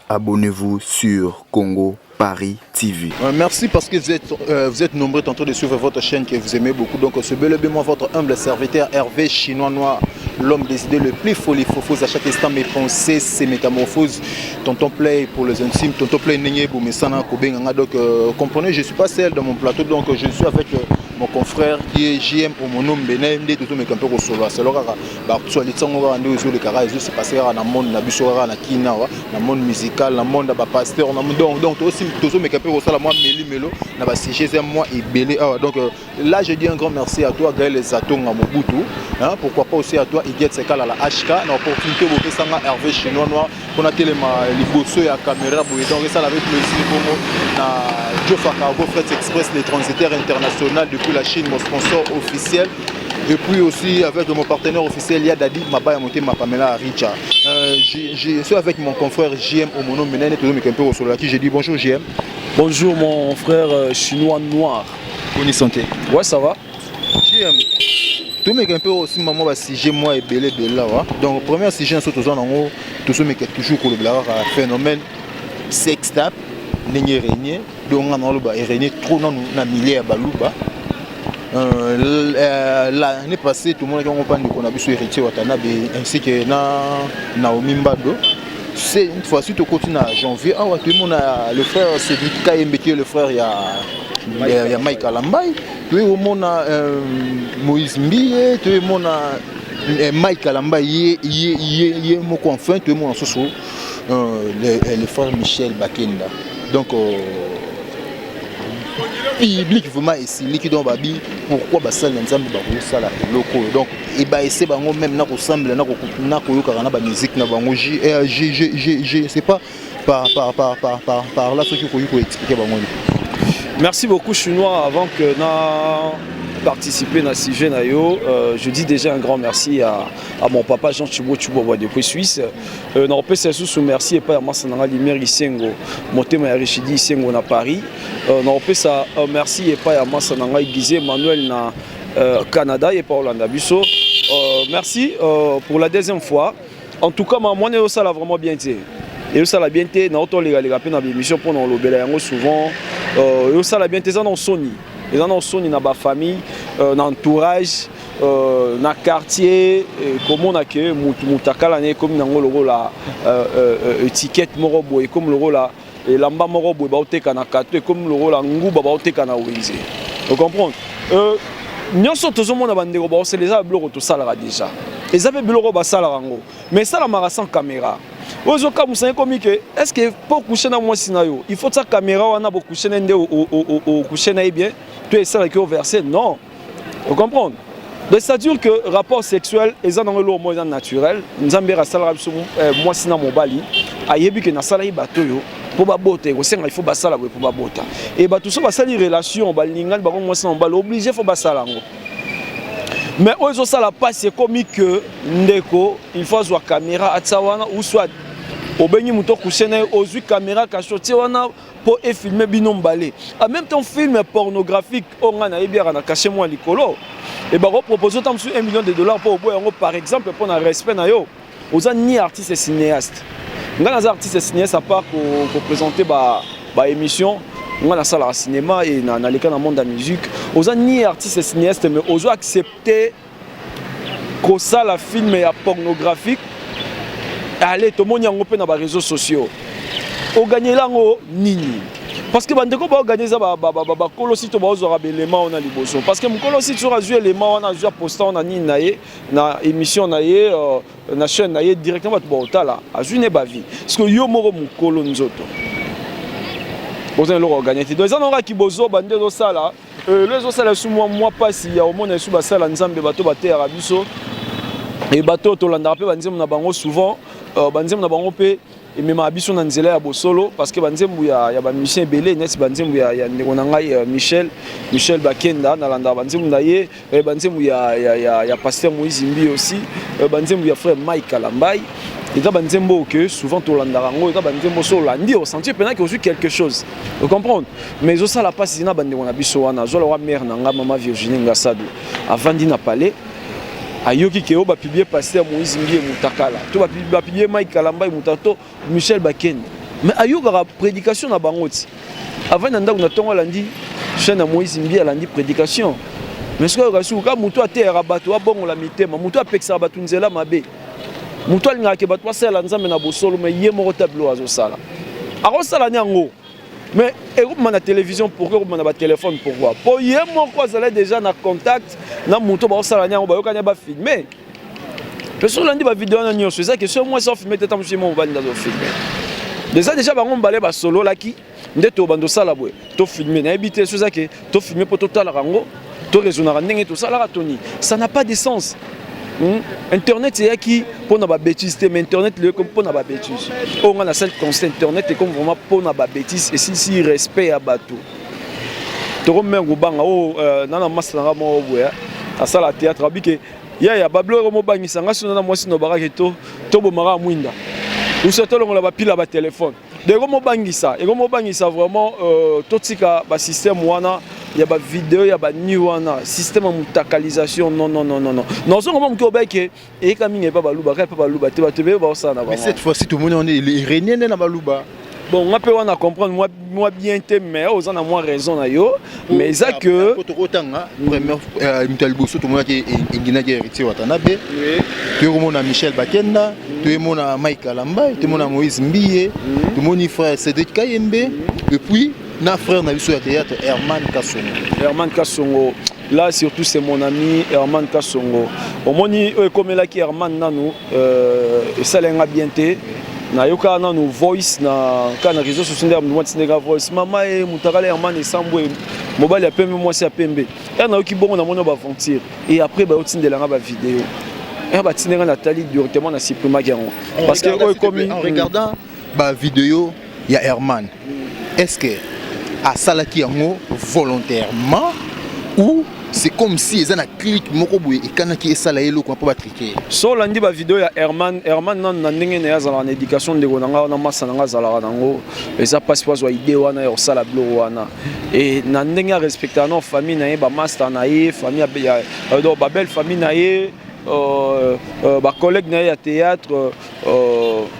Abonnez-vous sur Congo Paris TV. Merci parce que vous êtes nombreux tantôt de suivre votre chaîne que vous aimez beaucoup. Donc ce bel et moi votre humble serviteur Hervé Chinois Noir, l'homme décidé le plus folifofos à chaque instant mes pensées, ses métamorphoses. Tonton Play pour les intimes, Tonton Play Nenye Boumessana Kobenganga. Donc comprenez, je ne suis pas seul dans mon plateau, donc je suis avec mon confrère qui est JM pour mon nom Benem de tout mes campeurs au solo. C'est là que sur les temps on va rendre aux les carrés, se passer dans le monde, na bisora na kina, na monde musical, na monde ba pasteur, na monde donc aussi tous mes campeurs au sala moi Meli Melo, na ba CG moi et Belé. Donc là je dis un grand merci à toi Gaël Zatonga Mobutu, hein, pourquoi pas aussi à toi Iguet Sekal à la HK, na opportunité de faire Hervé Chinois Noir qu'on a tellement liboso et à caméra donc ça avec plaisir pour moi na Jofa Cargo Fret Express les transitaires internationaux depuis la Chine, mon sponsor officiel. Et puis aussi avec mon partenaire officiel Yadadi Mabaya Moté Mapamela Richa. Je suis avec mon confrère JM Omono Menene Todo Mekempe Osola qui j'ai dit bonjour JM. Bonjour mon frère Chinois Noir. Bonne santé. Ouais ça va. JM. Tout Mekempe aussi maman va si j'ai moi et belé là. Donc première si j'ai un saut aux en haut, tout ce Mekempe toujours pour le blague phénomène sextap. N'est régné donc on a le bas régné trop dans na milliers baluba l'année passée tout le monde a compris qu'on a vu sur héritier Watanabe ainsi que Naomi Mbado. C'est une fois suite au continent janvier tout le monde a le frère Cédric Kayembe qui est le frère il y a Mike Alambay tout le monde a Moïse Mbiye tout le monde a Mike Alambay y mon confin tout le monde en sous le frère Michel Bakenda. Donc, public vraiment ici, liquide en babi, pourquoi ça l'ensemble de ça là locaux. Donc, et bah c'est bango même na ressemble na koyoka na musique na bango je sais pas par là ce qu'il faut expliquer bango. Merci beaucoup Chinois avant que na participer à ce sujet, je dis déjà un grand merci à mon papa Jean Chibo depuis Suisse. On peut se merci et pas à Massananga Lumière Isengo, Motema Richidi Isengo na Paris. On peut ça merci et pas à Massananga Guizé Manuel na Canada et pas Hollande Busso. Merci pour la deuxième fois. En tout cas, moi ça l'a vraiment bien été. Et ça l'a bien été. Na auto les dans l'émission pour nous le souvent. Et ça l'a bien été dans Sony. Les gens sont dans la famille, dans l'entourage, dans le quartier, comme on a que Moutakala, comme la étiquette Morobo, et comme le rôle et l'amba Morobo, et comme le rôle Ngouba, vous comprenez? Nous sommes tous les monde c'est les abeilles tout ça déjà. Les abeilles ça mais ça la sans caméra. Est-ce que pour coucher dans mon scénario, il faut que la caméra on a beaucoup coucher au coucher bien, tu es ça qui est versé non. Vous comprenez? Donc ça veut dire que rapport sexuel est dans le moyen naturel. Nous avons bien ça moi sinon mon bali, ayebi que na sala bateau pour ba bote, il faut ba sala pour ba bota. Et ba tout ça ba sali relation ba lingal ba moi sinon ba obligé faut ba sala ngo. Mais aujourd'hui ça la passe c'est comique que ndeko il faut avoir caméra atsawana ou soit au béni mouton couché aux yeux caméra cachotée wana pour filmer binom balé. En même temps film pornographique on a bien caché moi l'icolo et bah proposer tant sur $1 million pour par exemple pour un respect na yo aux ni artistes et cinéastes. On a des artistes et cinéastes à part pour présenter bah émission. On a la salle à cinéma et dans les cas dans le monde de la musique. Aux ni artistes et cinéastes mais aux accepter que ça la film est pornographique. Allez, tout le monde est dans les réseaux sociaux. On gagne là, nini. Parce que bandeko ba organiser ba kolosi to ba ozora belema on a liboso. Parce que mon kolosi tu jouer élément on a joué postant on a ni naé na émission naé na chaîne naé directement ba otala. Azune ba vie. Parce que yo moko mon kolo nzoto. Bozen lo organiser. Donc ça on a ki bozo bande do sala. Les osala sous moi pas si ya au monde sous ba sala nzambe bato ba terre biso. Et bato to landa pe banzem na bango souvent banzem na bango pe et même abiso na nzela ya bosolo parce que banzembu ya ba musicien belé nesi banzembu ya ngai Michel Bakenda na landa banzembu na ye banzembu ya pasteur Moïse Mbi aussi banzembu ya frère Mike Alambay et dans banzembo que souvent tout l'andarango et dans banzembo so landi au sentier pendant que quelque chose vous comprenez mais ça la passe na bande on a biso wana zo la mère nanga maman Virginie Ngasado avant dina palais ayoki ke o ba publier pasteur Moïse Mbie Mutakala to ba publier Mike Kalamba Mutato Michel Baken mais ayoka la prédication na bangoti avant nanda on a tongo landi chaîne à Moïse Mbie landi prédication mais ce que ka muto atera bato abongo la mitema muto apeksa bato nzela mabe muto alinga ke bato basala nzambe na bosolo mais ye moko tableau azosala akosala nyango mais ekoma na télévision pourquoi ekoma na ba téléphone pourquoi po ye moko azala déjà na contact na muto basala nyango bayokanya ba filmer personne landi ba vidéo na nyonso c'est ça que sur moi ça filmer tata monsieur mon bandi dans filmer déjà bango balé ba solo laki ndeto bando sala boy to filmer na habité c'est ça que to filmer pour total rango to raisonner ndenge to sala ratoni ça n'a pas de sens. Internet c'est qui pour na ba bêtise mais internet le comme pour na ba bêtise on a la seule constat internet est comme vraiment pour na ba bêtise et si respect à bateau to comme ngo banga o na masanga mo boya à ça la théâtre abike ya bablo mo bangisa ngaso na mwasi no baraka to bomara mwinda ou surtout on la ba pile ba téléphone de mo bangisa et mo bangisa vraiment totika ba système wana ya ba vidéo ya ba niwana système mutakalisation non non so comment ko beke e kaminga pa baluba ka pa baluba te ba tebe ba ça na ba mais cette fois-ci tout le monde on est irénien na baluba bon on peut on comprendre moi bien te mais aux en a moins raison na yo mais ça que otanga première mutaliboso tout le monde qui ngina qui héritier watanabe tu remona Michel Bakenda tu remona Mike Kalamba tu remona Moïse Mbie tu remona frère Cédric Kayembe et puis na frère na biso ya théâtre Herman Kassongo là surtout c'est mon ami Herman Kassongo omoni comme là qui Herman nanu ça lenga bien te na yoka nanu voice na kana réseaux sociaux ndam mwatsinega voice mama e mutakala Herman esambwe mobali ya pembe mwasi ya pembe ya na yoki bongo na mono ba frontière et après ba otindela nga ba vidéo et ba tinenga Nathalie directement na supprimer garon parce que en regardant ba vidéo ya Herman est-ce que à salaki yango volontairement ou c'est comme si ils ont un clic moko boye et kanaki esala yelo ko pa triquer so landi ba vidéo ya Herman nan na ndenge na yazala en éducation ndeko nanga na masa nanga zala nango et ça passe pas zo idée wana yo sala blo wana et na ndenge respecter na famille na ye ba master na ye famille ya do ba belle famille na ye ba collègue na ya théâtre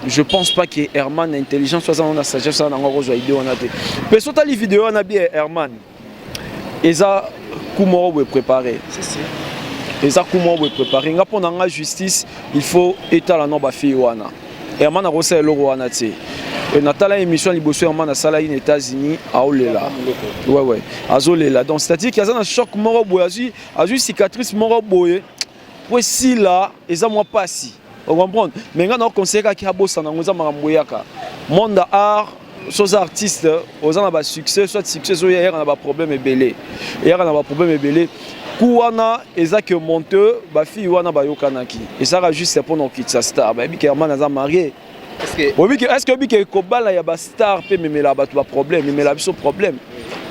je pense pas que Herman a intelligence soit dans la sagesse na ngoro zo idée wana te mais so tali vidéo na bien Herman eza comment vous préparer eza comment vous préparer nga pona nga justice il faut étaler na ba fille wana Herman a rosa eloko wana te natala émission liboso Herman na sala aux États-Unis aolela ouais azolela donc c'est-à-dire qu'il y a un choc moro boye azu cicatrice moro boye pour si là eza moi pas si on comprend mais nga na conseiller ka bossa na ngoza makambo yaka monde art aux artistes aux en a succès soit succès so hier on a pas problème ebelé hier on a pas problème ebelé kuwana eza que monteur ba fille wana ba yokanaki et ça juste pour nos kids star ba bi que Herman a marié est-ce que bi que kobala ya ba star pe memela ba problème memela biso problème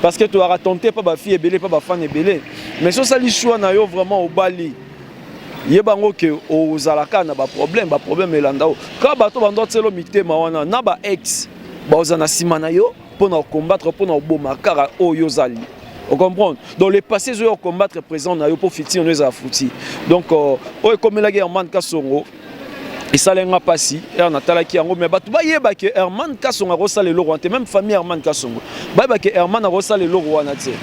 parce que tu as raconté pas ba fille ebelé pas ba fan ebelé mais so ça li choix na yo vraiment au bali yebango ke ozalaka na ba problème elandao ka bato bando tselo mitema wana na ba ex ba ozana simana yo pour combattre pour boma kara o yozali on comprend donc les passés yo combattre présent na yo pour fiti on les a fouti donc o comme la guerre Herman Kassongo et ça lenga passi et on atala ki yango mais bato ba yeba ke Herman Kassongo rosala le roi même famille Herman Kassongo ba ke Herman rosala le roi na tie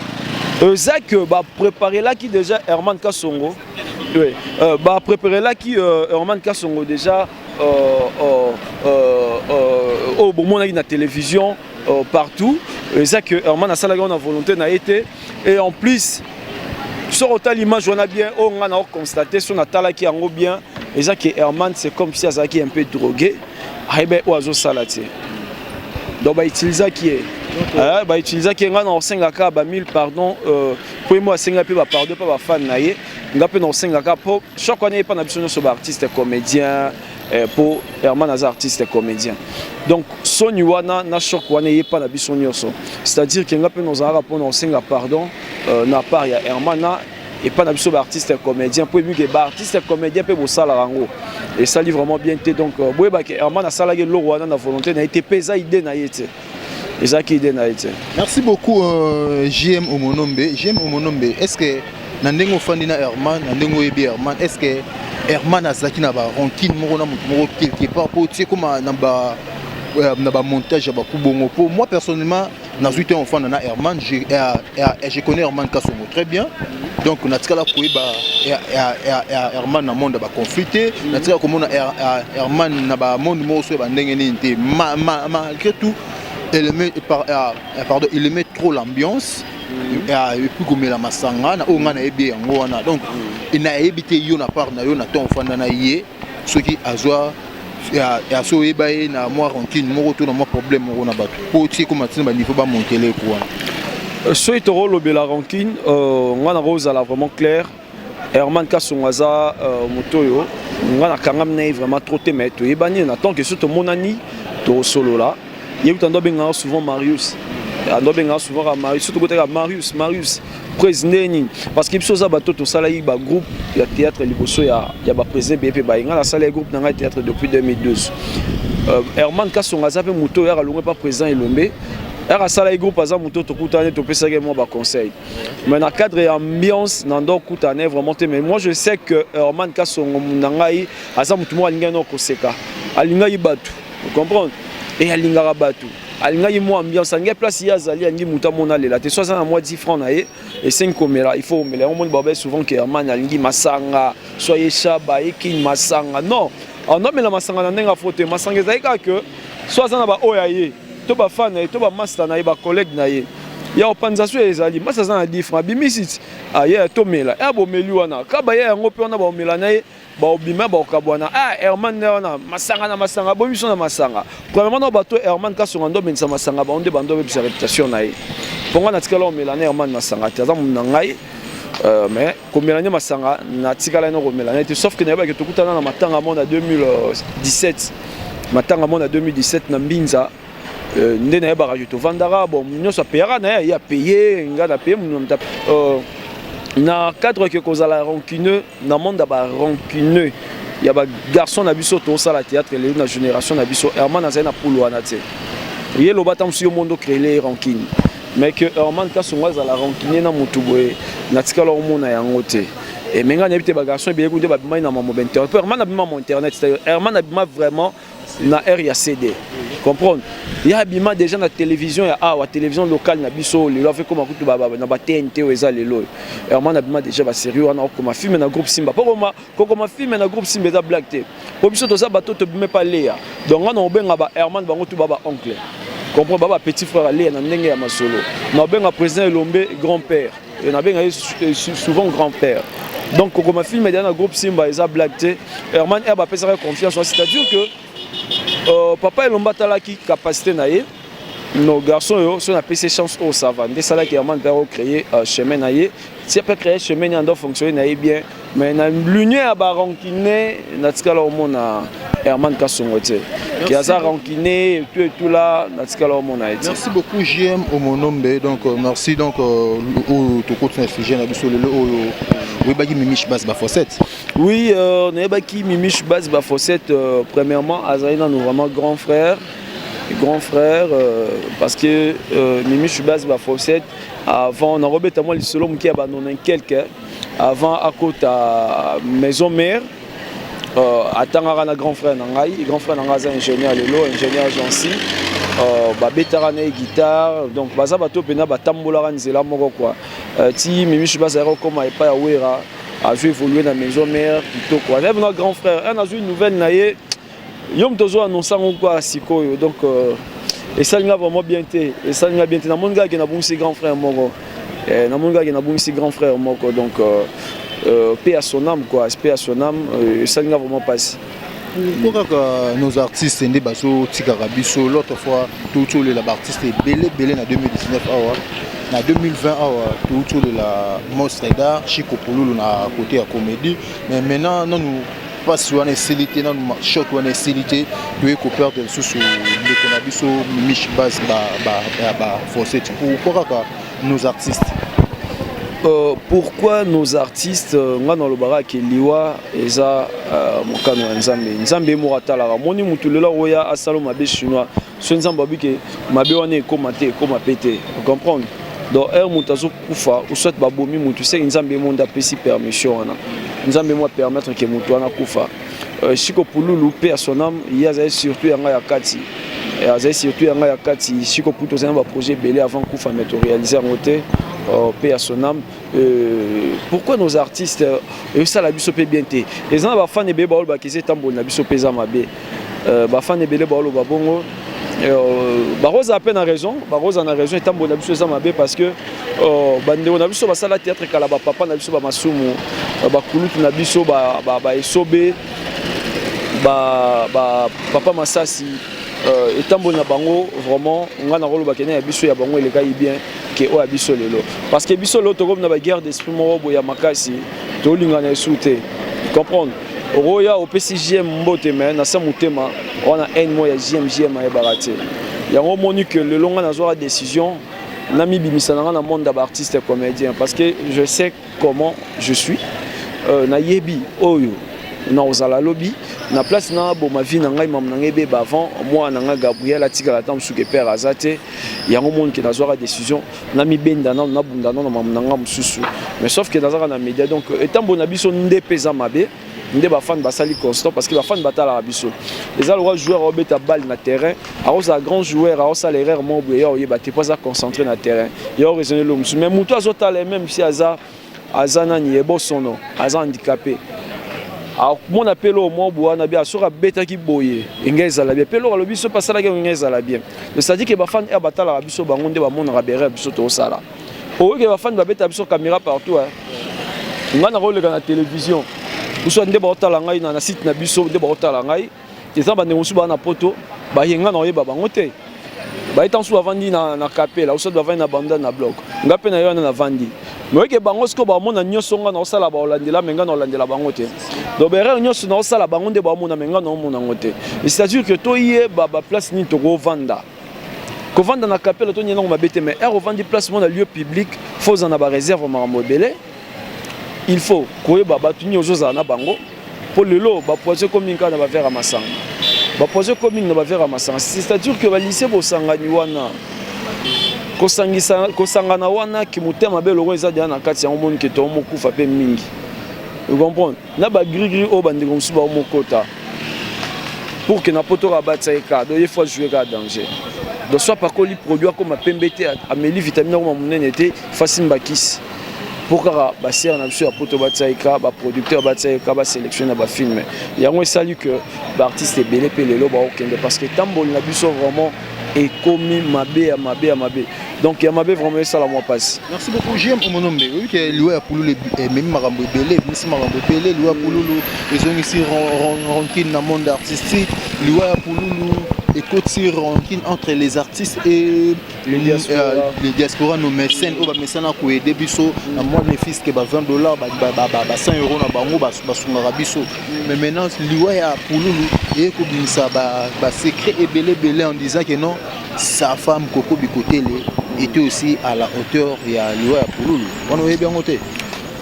ça que ba préparer là qui déjà Herman Kassongo oui ba préparer là qui Herman Kassongo déjà au bon moment na télévision partout et ça que Herman a ça la volonté n'a été et en plus sur autant l'image on a bien on a constaté son atala qui en bien et ça que Herman c'est comme si ça qui est un peu drogué aibe oiseau salatier donc ba utiliser qui est ba utiliser qui nga na 5 ka ba 1000 pardon pour moi 5 pe ba pardon pas ba fan na ye nga pe na 5 ka pour chaque année pas na biso sur artiste comédien pour Herman as artiste et comédien donc son wana na choc wana yé pas na biso nyonso c'est-à-dire que nga pe nos ara pour nos singa pardon na part ya Herman et pas n'abusé artiste comédien pour mieux que artiste comédien peut bosser la rango et ça livre vraiment bien donc boye ba que Herman a salagé le roi na volonté na été pesa idée na yete et ça qui idée na yete. Merci beaucoup JM Omonombe est-ce que nandengo fandina Herman nandengo ebi Herman est-ce que Herman azaki na ba rancune moko quelque part pour tu sais comme na ba montage ya ba kubongo pour moi personnellement na zuite enfant na Herman je connais Herman Kasongo très bien donc natikala koyeba Herman na monde ba conflicté natikala komona Herman na ba monde mo so ba ndenge nini te malgré tout il aimait trop l'ambiance et puis comme la masanga na onga na ebi yango wana donc il n'a évité yo na part na yo na ton enfant na yé ce qui azwa ya so ebaye na moi rancune moko to na moi problème moko na bato po ti comme atina ba niveau ba monter les quoi so itoro lobela rancune ngana rose la vraiment clair Herman Kasongaza motoyo ngana kangam na vraiment trop te mettre ebani na tant que surtout monani to solo là il y a souvent Marius souvent Marius surtout côté Marius président parce que biso za bato to sala yi ba groupe ya théâtre liboso ya ba président BP ba nga la sala groupe na théâtre depuis 2012 Herman Kasongaza pe moto ya alongwe pas président Elombe era sala groupe aza moto to kutane to pesa moi ba conseil mais na cadre et ambiance nando kutane vraiment mais moi je sais que Herman Kasongo ngai aza moto mo alinga no koseka alinga yi batu vous comprenez et alinga batu alinga yi mo ambiance ngai place ya zali angi muta mona lela te soit ça na moi 10 francs na et 5 komela il faut mais on monde babé souvent que Herman alingi masanga soyez chaba et kin masanga non on a mais la masanga na ndenga faute masanga zaika que soit ça na ba oya ye to ba fan na to ba master na ba collègue na ye ya opanzation ezali masa za na 10 francs bimisit aye to mela ya bo meli wana ka ba ya ngo pe wana ba mela na ye ba obima ba okabwana Herman na masanga bo biso na masanga premièrement na bato Herman Kasonga ndo benza masanga ba onde bando be sa réputation na ye ponga na tikala o mela na Herman masanga taza na ngai mais comme mélanie masanga na tikala no ko mela te sauf que na ba ke tokutana na matanga monde 2017 matanga monde 2017 na Mbinza ndé na ba radio to vandara bon nyonso payera na ya payer nga na payer na cadre que kozala rancuneux na monde ba rancuneux ya ba garçon na biso to sala théâtre les na génération na biso Herman azai na pulu wana te ye lo batam si yo monde créer rancune mais que Herman Kasonga za la rancune na mutuboe na tikala o mona yango te et menga na bité ba garçon be écouter ba bima na mo internet Herman abima mon internet Herman abima vraiment na area CD comprendre il y a bima déjà na télévision ya la télévision locale na biso le lo fait comme akutu ba na ba TNT o eza lelo Herman abima déjà ba sérieux wana comme film na groupe Simba pas comme film na groupe Simba za black te po biso to za bato to bima pas léa donc on benga ba Herman bango tu ba oncle comprendre baba petit frère léa na ndenge ya masolo na benga président Elombe grand-père et na benga souvent grand-père donc comme film dans le groupe Simba eza black te Herman ba pesa confiance c'est-à-dire que papa Elomba talaki capacité naie nos garçons yo sont na PC chance au savant des ça là qui Herman va créer chemin naie si peut créer chemin en doit fonctionner naie bien mais na l'union à barankiné na tikala au mona Herman Kasongo te qui a ça rankiné tout là na tikala au mona. Merci beaucoup JM Omonombe donc merci donc au to continuer sujet na biso lelo oui baki Mimish Bass ba Fossette. Oui na baki Mimish Bass ba Fossette premièrement Azaina nous vraiment grand frère parce que Mimish Bass ba Fossette avant on a rebeta moi le solo qui a abandonné quelqu'un avant à côté à maison mère atangara na grand frère nangai ingénieur lelo ingénieur Jansi babetara na guitare donc baza bato pena batambola nzela moko quoi ti Mimish Bass a comme pas ya wera a joué évoluer dans maison mère plutôt quoi lève notre grand frère on a joué une nouvelle naie yom tozo annoncer quoi sikoyo donc et ça l'a vraiment bien été et ça l'a bien été na mon gars qui na bon si grand frère moko na mon gars qui na bon si grand frère moko donc paix à son âme quoi paix à son âme et ça l'a vraiment passé. Pourquoi nos artistes ndé baso tikara biso l'autre fois tout les artistes belé na 2019 na 2020 tout la Mostreda Chico Pululu na côté à comédie mais maintenant nous pas sur une célité non choc une célité de coopérer de sous le conabiso Mimish Bass ba Fossette pourquoi nos artistes pourquoi nos artistes nga na lobara ke liwa eza mokano ya nzambe nzambe moratala moni mutu lelo oya asalo mabe chinois so nzambe abike mabe wana ekoma te ekoma pete comprendre donc mutu azokufa ou soit babomi mutu se nzambe monde apesi permission wana nzambe mo permettre ke mutu wana kufa Chiko Pululu paix à son âme il y a surtout yanga ya kati azali surtout yanga ya kati Chiko Pululu tozana ba projet belé avant kufa mais to réaliser en côté paix à son âme. Pourquoi nos artistes et ça la biso pe bien té les gens ba fan e be ba ba kise tambo na biso peza mabe ba fan e belé ba lo ba bongo Baroza a peine raison Baroza a raison et tambo na biso za mabe parce que bande on a biso ba sala théâtre kala ba papa na biso ba masumu ba kulutu na biso ba esobe ba papa Masasi etambo na bango vraiment nga na rolo bakene ya biso ya bango eleka bien ke o ya biso lelo parce que biso lelo to comme na ba guerre d'esprit mo boya makasi to linga na esute comprendre roya au PCGM mbote mais na sa mutema on a un mois ya GM ya barate ya ngo moni que le longa na zo décision na mi bimisa na monde d'artiste et comédien parce que je sais comment je suis na yebi oyo na ozala lobby na place na bo ma vie na ngai mam na ngebe ba avant moi na nga Gabriel atika la tam suke père azate yango monde qui na zo décision na mi benda na bunda na mam na nga mususu mais sauf que dans na média donc étant bon abiso nde pesa mabe nde ba fan basali constant parce que ba fan batala abiso les alwa joueurs obeta balle na terrain arosa grand joueur arosa l'erreur mo boye yo ba te pas à concentrer na terrain yo raisonner le musu mais muto azota les même si azana ni ebo sono aza handicapé. Alors mon appel au moins boana bien sera beta qui boye ingeza la bien pelo le biso passer la ingeza la bien c'est-à-dire que ba fan e batala la biso bango nde ba mona rabere biso to sala o ke ba fan ba beta biso caméra partout ngana role na télévision uso nde ba otala ngai na site na biso nde ba otala ngai eza ba ndengosu ba na poto ba yenga na oyeba bango te ba etansu avandi na capella uso ba vandi na banda na bloc ngape na yo na vandi mais que bango sko ba mona nyoso nga na osala ba olandela menga na olandela bango te donc berre nyoso na osala bango nde ba mona menga na mona ngote c'est-à-dire que to yé ba place ni to go vanda ko vanda na capella to nyena ngoma bete mais er vandi place mona lieu public faut en avoir réserve ma mobile il faut ko ba batu nyoso za na bango pour le lot ba poser comme ninka na ba vers masanga ba poser comme na ba vers masanga c'est-à-dire que ba lycée bo sangani wana kosangana wana ki mutema be logo eza dia na kati ya omoni ke to mokufa pe mingi vous comprenez na ba gris o bande comme suba mokota pour que na poto rabatsa eka do il faut jouer à danger donc soit pas coli produit comme pembete amélie vitamine comme monene te facile bakis pour que ba ser na biso ya poto batsa eka ba producteur batsa eka ba sélectionner ba film yango esali que ba artiste belé pe lelo ba okende parce que tambol na biso vraiment et commis mabe. Donc il y a mabe vraiment ça la moi passe. Merci beaucoup JM Omonombe. Oui que Loua Pululu même marambo belé, Miss marambo belé, Loua Pululu ils ont ici rancune dans le monde artistique, Loua Pululu et côté rancune entre les artistes et les diaspora nos mécènes ou ba mécènes à ko aider biso na moi mes fils que ba $20 ba 100 € na bango ba sunga biso. Mais maintenant Loua Pululu et ko binisa ba secret et belé en disant que non sa femme Coco Bikotele était aussi à la hauteur de Loua Pululu. On est bien noté.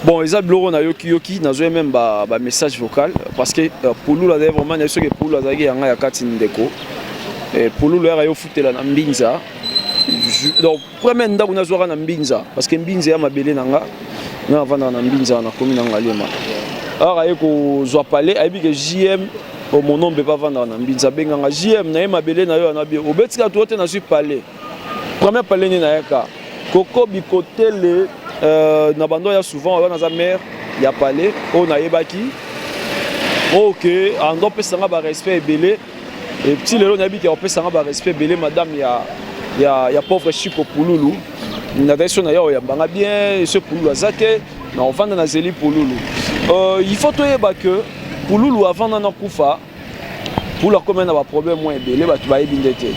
Bon, les abloro na yoki na zo même ba message vocal parce que Pululu a vraiment na ce que Pululu a zagi yanga ya kati ndeko. Et Pululu a yo futela na mbinza. Donc premier ndako na zo na mbinza parce que mbinza ya mabele nanga na vanda na mbinza na commune ngalema. Alors ayeko zo parler ayebi que JM au mon nom pas vendre na mbinza benganga JM na mabele na yo na bi obetika to te na suis parler. Premier parler ni na yaka Coco Bikotele na bando ya souvent on a sa mère il y a parlé on a yebaki OK ando pesanga ba respect belé et petit lelo na bi ki on pesanga ba respect belé madame ya pauvre Chiko Pululu na version na yo ya banga bien ce Pululu azate na on vanda na zeli Pululu il faut to yeba que Pululu avant na kufa pour la commune na ba problème moins belé ba tu ba yebindete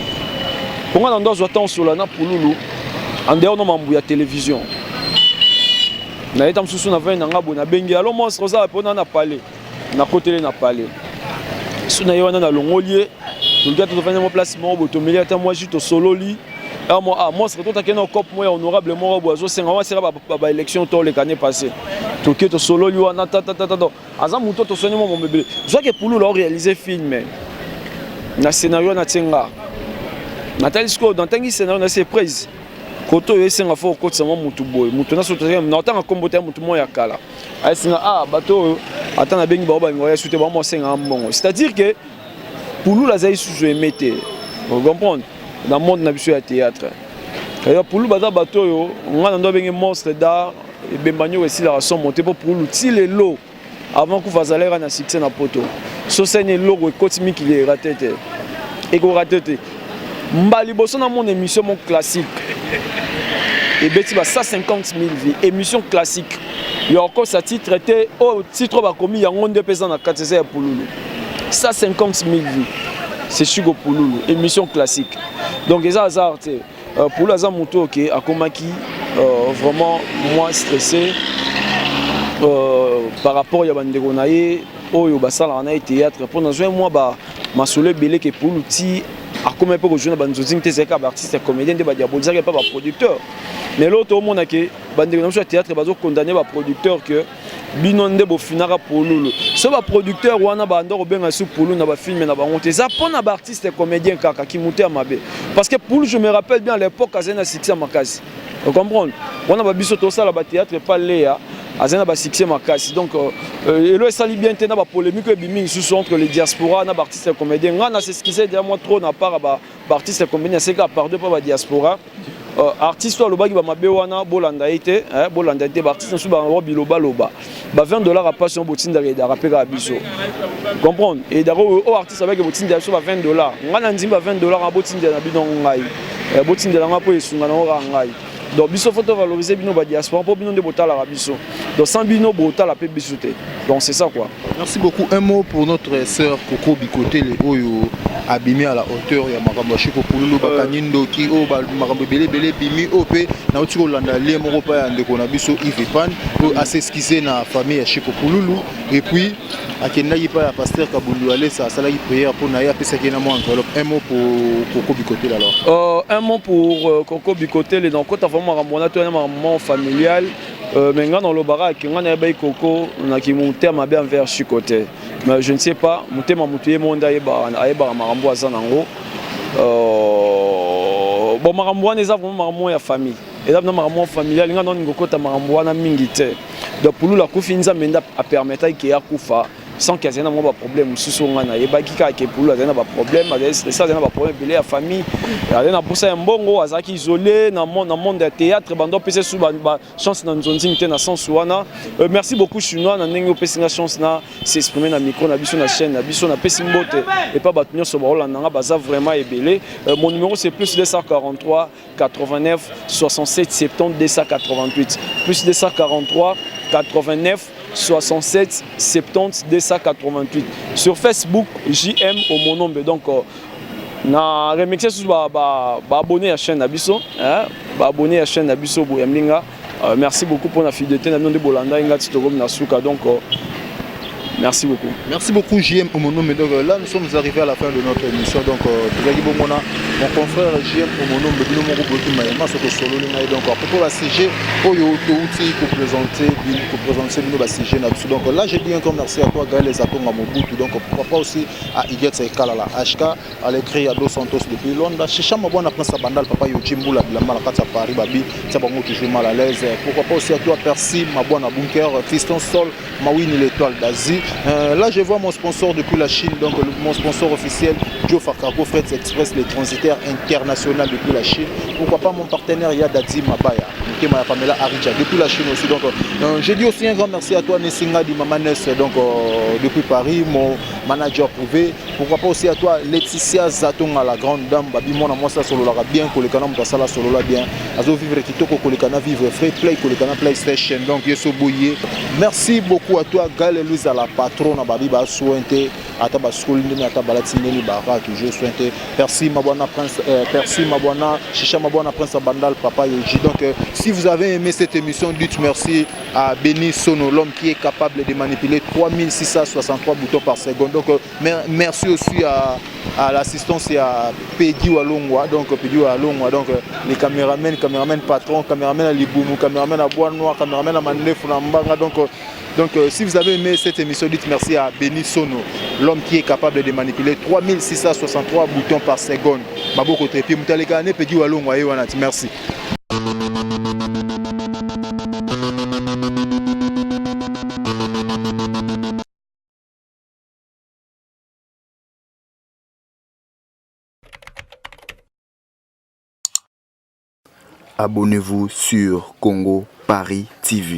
pour moi dans zo temps sur la na Pululu en dehors no mambu ya télévision na etam susu na vin na ngabo na bengi alo monstre za pona na parler na côté na parler suna yo na longolier le gars to vendre mon place mo boto miliata moi juste sololi Moi, c'est tout à fait un cop honorable, moi, boiseau, c'est un élection l'année passée. Tout qui est solo, lui, on a Azam Mouto, tu sonnes mon bébé. Je vois que pour nous, réaliser film. Na scénario, na tsenga. Nathalie Scott, dans un scénario, na c'est prise. Koto yese nga fo kotsa mo mutu boy mutu na soto na otanga kombote mutu mo ya kala ay singa bato atana bengi ba ngoya sute ba mo senga mbongo c'est-à-dire que pour nous la zai sous émetté vous comprenez dans le monde na biso ya théâtre et pour nous bato yo ngana ndo bengi monstre d'art et bembanyo aussi la son monter pour nous ti les lots avant que vazalera na succès na poto so sene logo ekotimi ki le raté et ko raté mbali boso na mon émission mon classique et beti ba 150 000 vies émission classique il y a encore ça titre était au titre ba commis yango nde pesa na 4 ya Pululu 150 000 vies c'est Chigo Pululu émission classique donc les hasard pour la zamuto OK akomaki vraiment moins stressé par rapport ya bandeko na ye oyo basala na théâtre pour dans un mois ba masole belé que pour l'outil a comme peu jouer dans banzozing c'est ka artiste comédien de ba diaboliser pas ba producteur mais l'autre au monde que bandeko na théâtre bazo condamner ba producteur que binonde bo finara Pululu so ba producteur wana ba ndoro benga su Pululu na ba film na ba honte ça pour na ba artiste comédien kaka ki muté mabe parce que Pululu je me rappelle bien à l'époque azena succès makasi vous comprenez on a ba biso to ça la ba théâtre pas léa azena ba succès makasi donc elo esali bien te na ba polémique bimi sous entre les diaspora na ba artiste comédien ngana c'est ce qui s'est moi trop na part ba artiste comédien c'est ka par deux pas ba diaspora artiste wa lobaki ba mabe wana bolanda ite bolanda ite ba artiste su ba biloba loba ba $20 à passion botinda da rapper à biso comprendre et d'abord au artiste avec botinda so ba $20 ngana nzimba $20 à botinda na bino ngai botinda nga po esunga na ora ngai donc biso faut valoriser bino ba diaspora pour bino de botala à biso donc sans bino botala pe biso te donc c'est ça quoi. Merci beaucoup. Un mot pour notre sœur Coco Bikoté les oyo abimé à la hauteur ya makambo Chico Pululu bakanindo ki o ba makambo belé bimi op na otiko landa le moko pa ya ndeko na biso Yves Pan pour s'excuser na famille ya Chico Pululu et puis akenda yi pa ya pasteur Kabundu ale ça sala yi prière pour na ya pesa kena mo enveloppe. Un mot pour Coco Bikoté alors. Un mot pour Coco Bikoté les donc quand vraiment ramona to na maman familial mais dans le barak qui ngana bay Coco na ki monter ma bien vers Chicoté mais je ne sais pas monter ma mutué monde ayeba marambo azanango bon marambo ne za vraiment marambo ya famille et là marambo familial ngana ngoko ta marambo na mingite donc pour la kufinza menda a permettre que ya kufa sans qu'il y ait un problème sous ngana et baki ka ke pour la zana ba problème ça zana ba problème belé la famille na bossa un bongo azaki isolé dans monde de théâtre bando pese sous ba chance na nzonzi mte na sens wana merci beaucoup chinois na ndenge pese na chance na s'exprimer na micro na biso na chaîne na biso na pese mbote et pas batunyo so ba holanda baza vraiment ebelé mon numéro c'est plus 243 89 67 70 288 plus 243 89 67 70 288 sur Facebook JM au mon nom donc na remixer sous ba abonné à chaîne Abisso ba abonné à chaîne Abisso Boyamlinga merci beaucoup pour la fidélité na de Bolanda inga titogom na suka donc merci beaucoup. Merci beaucoup JM Omonombe. Donc là nous sommes arrivés à la fin de notre émission. Donc mon confrère JM Omonombe bino moko boki mayema soko solo linga donc pour la CG oyo touti pour présenter bino ba CG na biso. Donc là je dis encore merci à toi Gaël Zakonga Mobutu donc pourquoi pas aussi à Iget Sekala HK à l'écrit à Dos Santos depuis Londres. Chicha Mabwana Prince Bandal papa yo Jimbula de la Malakata Paris Babi ça bango toujours mal à l'aise. Pourquoi pas aussi à toi Percy Mabwana Bunker Tristan Sol Mawini l'étoile d'Asie. Là je vois mon sponsor depuis la Chine donc mon sponsor officiel Joe Fakako Fred Express les transitaires internationaux depuis la Chine. Pourquoi pas mon partenaire Yadadi Mabaya Mukema Pamela Arija depuis la Chine aussi donc je dis aussi un grand merci à toi Nessinga Di Mamanes donc depuis Paris mon manager privé. Pourquoi pas aussi à toi Laetitia Zatonga la grande dame babi mona moi ça solo la bien kolekana mukasala solo la bien azo vivre kitoko kolekana vivre free play kolekana PlayStation donc yeso boye. Merci beaucoup à toi Gal Louise à la patron na babi ba sointe ata ba school ndeni ata balati ndeni bara toujours sointe. Merci Mabwana Prince merci Mabwana Chicha Mabwana Prince Bandal papa Yoji. Donc si vous avez aimé cette émission dites merci à Benny Sono l'homme qui est capable de manipuler 3663 boutons par seconde. Donc merci aussi À l'assistance, il y a Peggy Walongwa, donc Peggy Walongwa, donc les caméramens patrons, caméramens à Liboumou, caméramens à Bois Noir, caméramens à Manef, Nambanga. Donc si vous avez aimé cette émission, dites merci à Benny Sono, l'homme qui est capable de manipuler 3663 boutons par seconde. Maboko Trepi, Moutalekane, Peggy Walongwa, merci. Abonnez-vous sur Congo Paris TV.